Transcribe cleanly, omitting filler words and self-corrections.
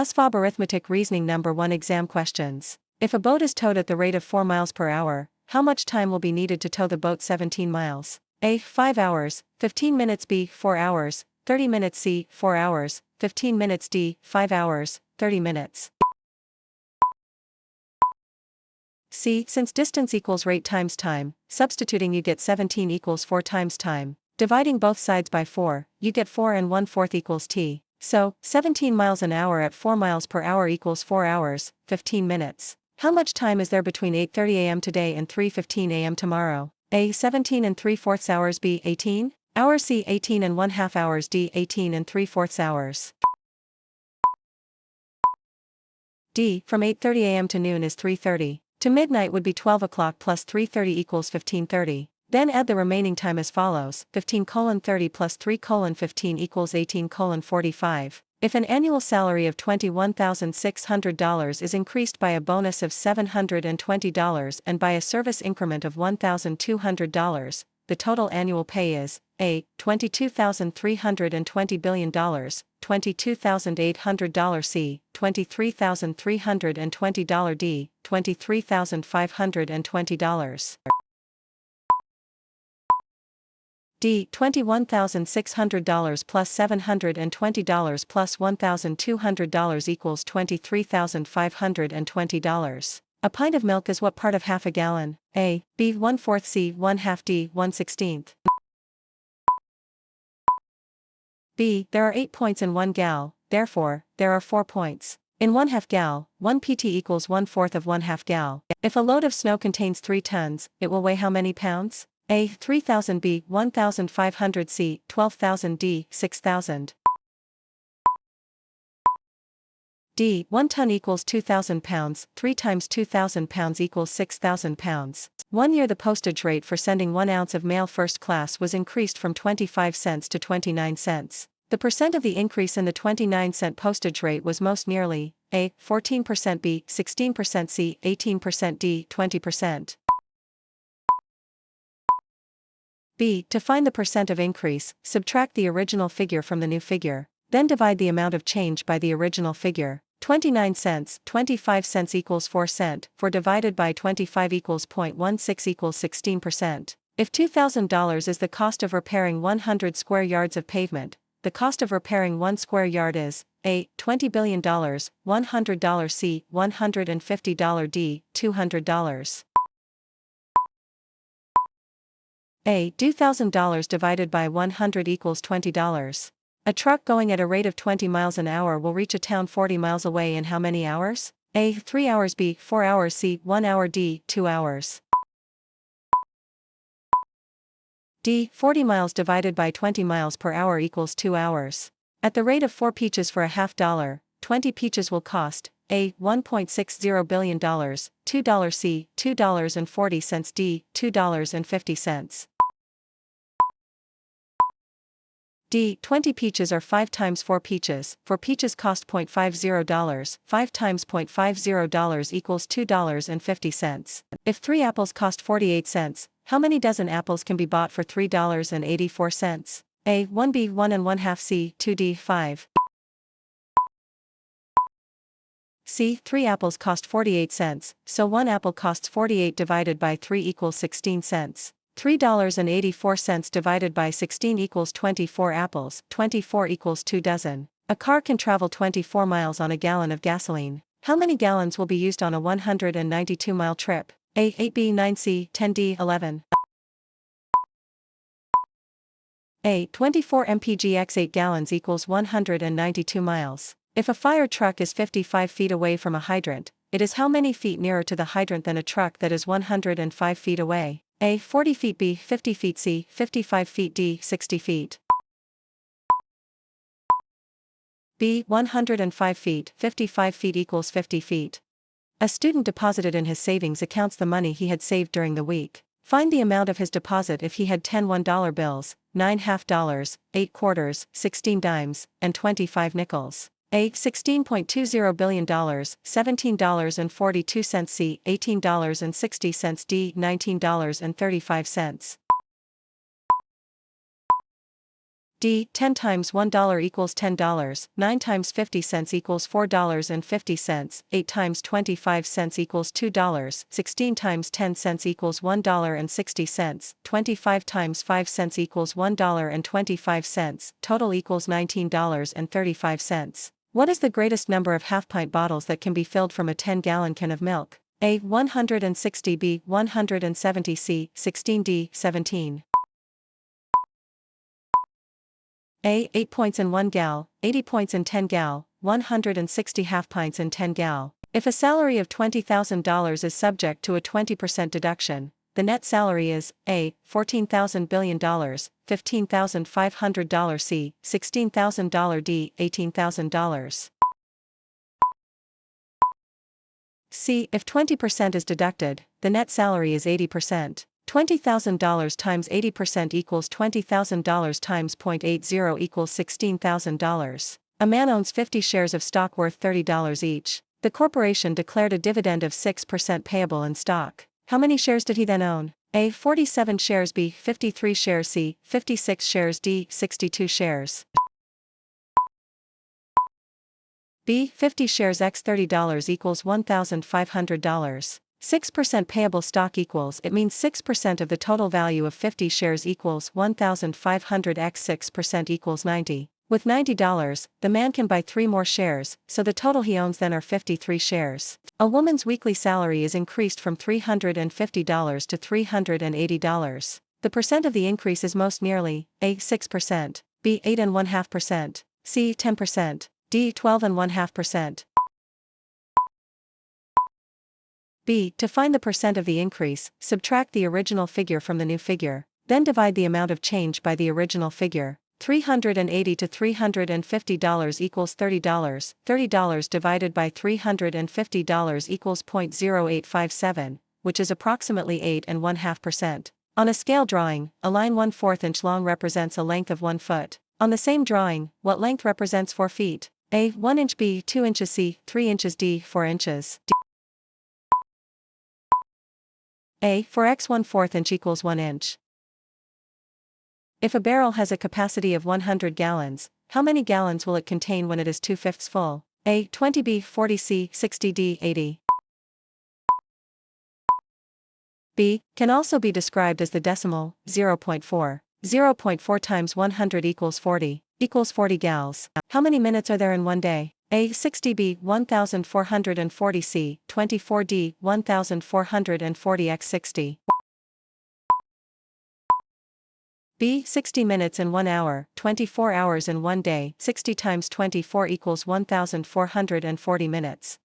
ASVAB Arithmetic Reasoning Number 1 Exam Questions. If a boat is towed at the rate of 4 miles per hour, how much time will be needed to tow the boat 17 miles? A. 5 hours, 15 minutes. B. 4 hours, 30 minutes. C. 4 hours, 15 minutes. D. 5 hours, 30 minutes. C. Since distance equals rate times time, substituting you get 17 equals 4 times time. Dividing both sides by 4, you get 4 and 1/4 equals t. So, 17 miles an hour at 4 miles per hour equals 4 hours, 15 minutes. How much time is there between 8:30 a.m. today and 3:15 a.m. tomorrow? A. 17 and 3/4 hours. B. 18 hours. C. 18 and 1/2 hours. D. 18 and 3/4 hours. D. From 8:30 a.m. to noon is 3:30. To midnight would be 12 o'clock plus 3:30 equals 15:30. Then add the remaining time as follows: 15:30 plus 3:15 equals 18:45. If an annual salary of $21,600 is increased by a bonus of $720 and by a service increment of $1,200, the total annual pay is A. $22,320 billion, $22,800. C. $23,320. D. $23,520. D. $21,600 plus $720 plus $1,200 equals $23,520. A pint of milk is what part of half a gallon? A. B. 1/4. C. 1/2. D. 1/16. B. There are 8 points in 1 gal, therefore, there are 4 points. In 1/2 gal, 1 pt equals 1/4 of 1/2 gal. If a load of snow contains 3 tons, it will weigh how many pounds? A. 3,000. B. 1,500. C. 12,000. D. 6,000. D. 1 ton equals 2,000 pounds, 3 times 2,000 pounds equals 6,000 pounds. 1 year the postage rate for sending 1 ounce of mail first class was increased from 25 cents to 29 cents. The percent of the increase in the 29-cent postage rate was most nearly A. 14%. B. 16%. C. 18%. D. 20%. B. To find the percent of increase, subtract the original figure from the new figure, then divide the amount of change by the original figure. 29 cents, 25 cents equals 4 cent, 4 divided by 25 equals 0.16 equals 16%. If $2,000 is the cost of repairing 100 square yards of pavement, the cost of repairing 1 square yard is A. $20 billion, $100. C. $150. D. $200. A. $2,000 divided by 100 equals $20. A truck going at a rate of 20 miles an hour will reach a town 40 miles away in how many hours? A. 3 hours. B. 4 hours. C. 1 hour. D. 2 hours. D. 40 miles divided by 20 miles per hour equals 2 hours. At the rate of 4 peaches for a $50, 20 peaches will cost A. $1.60 billion, $2. C. $2.40. D. $2.50. D. 20 peaches are 5 times 4 peaches. 4 peaches cost $0.50. 5 times $0.50 equals $2.50. If 3 apples cost 48 cents, how many dozen apples can be bought for $3.84? A. 1. B. 1 and 1/2. C. 2. D. 5. C. 3 apples cost 48 cents, so 1 apple costs 48 divided by 3 equals 16 cents. $3.84 divided by 16 equals 24 apples, 24 equals 2 dozen. A car can travel 24 miles on a gallon of gasoline. How many gallons will be used on a 192-mile trip? A. 8. B. 9. C. 10. D. 11. A. 24 mpg x 8 gallons equals 192 miles. If a fire truck is 55 feet away from a hydrant, it is how many feet nearer to the hydrant than a truck that is 105 feet away? A. 40 feet. B. 50 feet. C. 55 feet. D. 60 feet. B. 105 feet. 55 feet equals 50 feet. A student deposited in his savings accounts the money he had saved during the week. Find the amount of his deposit if he had 10 $1 bills, 9 $half, 8 quarters, 16 dimes, and 25 nickels. A. $16.20 billion, $17.42. C. $18.60. D. $19.35. D. 10 times $1 equals $10, 9 times 50 cents equals $4.50, 8 times 25 cents equals $2, 16 times 10 cents equals $1.60, 25 times 5 cents equals $1.25, total equals $19.35. What is the greatest number of half-pint bottles that can be filled from a 10-gallon can of milk? A. 160, B. 170, C. 16, D. 17. A. 8 points in 1 gal, 80 points in 10 gal, 160 half pints in 10 gal. If a salary of $20,000 is subject to a 20% deduction, the net salary is A. $14,000 billion, $15,500, C. $16,000, D. $18,000. C. If 20% is deducted, the net salary is 80%. $20,000 times 80% equals $20,000 times 0.80 equals $16,000. A man owns 50 shares of stock worth $30 each. The corporation declared a dividend of 6% payable in stock. How many shares did he then own? A. 47 shares, B. 53 shares, C. 56 shares, D. 62 shares. B. 50 shares x $30 equals $1,500. 6% payable stock equals, it means 6% of the total value of 50 shares equals 1,500 x 6% equals 90. With $90, the man can buy 3 more shares, so the total he owns then are 53 shares. A woman's weekly salary is increased from $350 to $380. The percent of the increase is most nearly A. 6%, B. 8.5%, C. 10%, D. 12.5%. B. To find the percent of the increase, subtract the original figure from the new figure, then divide the amount of change by the original figure. $380 to $350 equals $30. $30 divided by $350 equals 0.0857, which is approximately 8.5%. On a scale drawing, a line 1/4 inch long represents a length of 1 foot. On the same drawing, what length represents 4 feet? A. 1 inch, B. 2 inches, C. 3 inches, D. 4 inches. A. For x 1/4 inch equals 1 inch. If a barrel has a capacity of 100 gallons, how many gallons will it contain when it is 2/5 full? A. 20, B. 40, C. 60, D. 80. B. Can also be described as the decimal, 0.4. 0.4 times 100 equals 40 gals. How many minutes are there in one day? A. 60, B. 1440, C. 24, D. 1440 x 60. B. 60 minutes in 1 hour, 24 hours in 1 day. 60 times 24 equals 1440 minutes.